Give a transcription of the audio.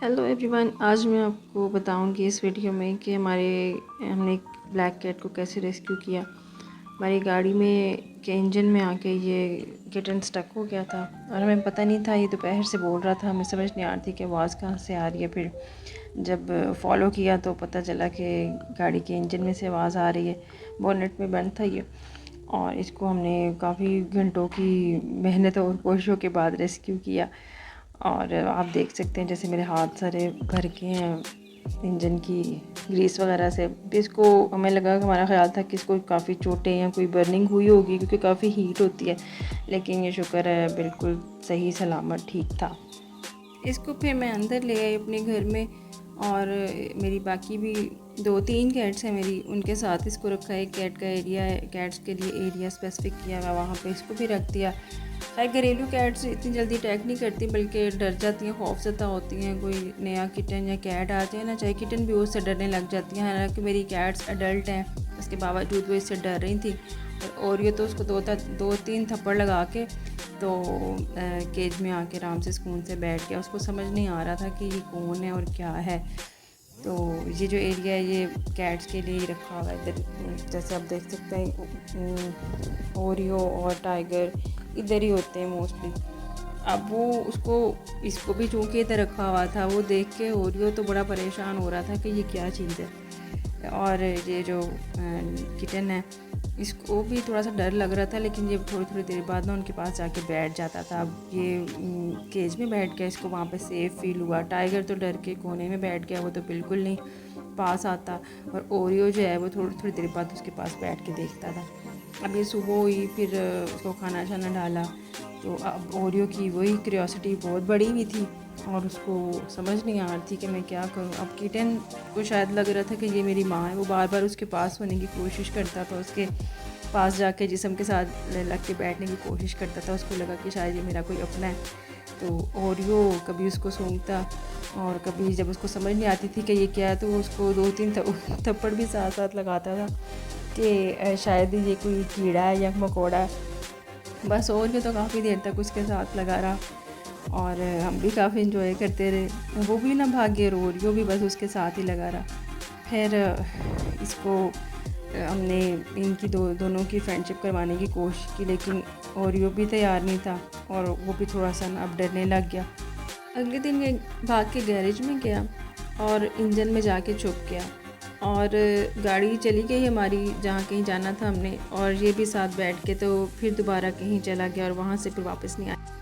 Hello everyone, आज मैं आपको बताऊंगी इस वीडियो में कि हमने एक ब्लैक कैट को कैसे रेस्क्यू किया। हमारी गाड़ी में के इंजन में आके ये किटन स्टक हो गया था और हमें पता नहीं था। ये दोपहर से बोल रहा था, हमें समझ नहीं आ रही थी कि आवाज़ कहाँ से आ रही है। फिर जब फॉलो किया तो पता चला कि गाड़ी के इंजन में से आवाज़ आ रही है। बोनेट में बंद था ये, और इसको हमने काफ़ी घंटों की मेहनत और कोशिशों के बाद रेस्क्यू किया। और आप देख सकते हैं जैसे मेरे हाथ सारे भर के हैं इंजन की ग्रीस वगैरह से। भी इसको हमें लगा कि हमारा ख्याल था कि इसको काफ़ी चोटें या कोई बर्निंग हुई होगी क्योंकि काफ़ी हीट होती है, लेकिन ये शुक्र है बिल्कुल सही सलामत ठीक था। इसको फिर मैं अंदर ले आई अपने घर में, और मेरी बाकी भी 2-3 कैट्स हैं मेरी, उनके साथ इसको रखा है। कैट का एरिया है, कैट्स के लिए एरिया स्पेसिफिक किया हुआ, वहाँ पे इसको भी रख दिया। खैर घरेलू कैट्स इतनी जल्दी अटैक नहीं करती, बल्कि डर जाती हैं, खौफज़दा होती हैं। कोई नया किटन या कैट आ जाए ना, चाहे किटन भी उससे डरने लग जाती हैं। हालांकि मेरी कैट्स अडल्ट हैं, उसके बावजूद वो इससे डर रही थी। और ये तो उसको 2-3 थप्पड़ लगा के तो केज में आके आराम से सुकून से बैठ गया। उसको समझ नहीं आ रहा था कि ये कौन है और क्या है। तो ये जो एरिया है ये कैट्स के लिए ही रखा हुआ है। इधर जैसे आप देख सकते हैं ओरियो और टाइगर इधर ही होते हैं मोस्टली। अब वो इसको भी चूँकि इधर रखा हुआ था, वो देख के ओरियो तो बड़ा परेशान हो रहा था कि ये क्या चीज़ है। और ये जो किटन है इसको भी थोड़ा सा डर लग रहा था, लेकिन ये थोड़ी देर बाद ना उनके पास जाके बैठ जाता था। अब ये केज में बैठ गया, इसको वहाँ पे सेफ़ फील हुआ। टाइगर तो डर के कोने में बैठ गया, वो तो बिल्कुल नहीं पास आता। और ओरियो जो है वो थोड़ी देर बाद उसके पास बैठ के देखता था। अब ये सुबह हुई, फिर उसको खाना शाना डाला, तो अब ओरियो की वही क्यूरियोसिटी बहुत बड़ी हुई थी और उसको समझ नहीं आ रही थी कि मैं क्या करूं। अब किटन को शायद लग रहा था कि ये मेरी माँ है, वो बार बार उसके पास होने की कोशिश करता था, उसके पास जाके जिस्म के साथ लग के बैठने की कोशिश करता था। उसको लगा कि शायद ये मेरा कोई अपना है। तो ओरियो कभी उसको सूंघता, और कभी जब उसको समझ नहीं आती थी कि ये क्या है तो उसको 2-3 थप्पड़ भी साथ साथ लगाता था कि शायद ये कोई कीड़ा है या मकोड़ा है। बस ओरियो तो काफ़ी देर तक उसके साथ लगा रहा और हम भी काफ़ी इंजॉय करते रहे। वो भी ना भागे, ओरियो भी बस उसके साथ ही लगा रहा। फिर इसको हमने इनकी दोनों की फ्रेंडशिप करवाने की कोशिश की, लेकिन ओरियो भी तैयार नहीं था और वो भी थोड़ा सा अब डरने लग गया। अगले दिन ये भाग के गैरेज में गया और इंजन में जाके छुप गया, और गाड़ी चली गई हमारी जहाँ कहीं जाना था हमने, और ये भी साथ बैठ के तो फिर दोबारा कहीं चला गया और वहाँ से फिर वापस नहीं आया।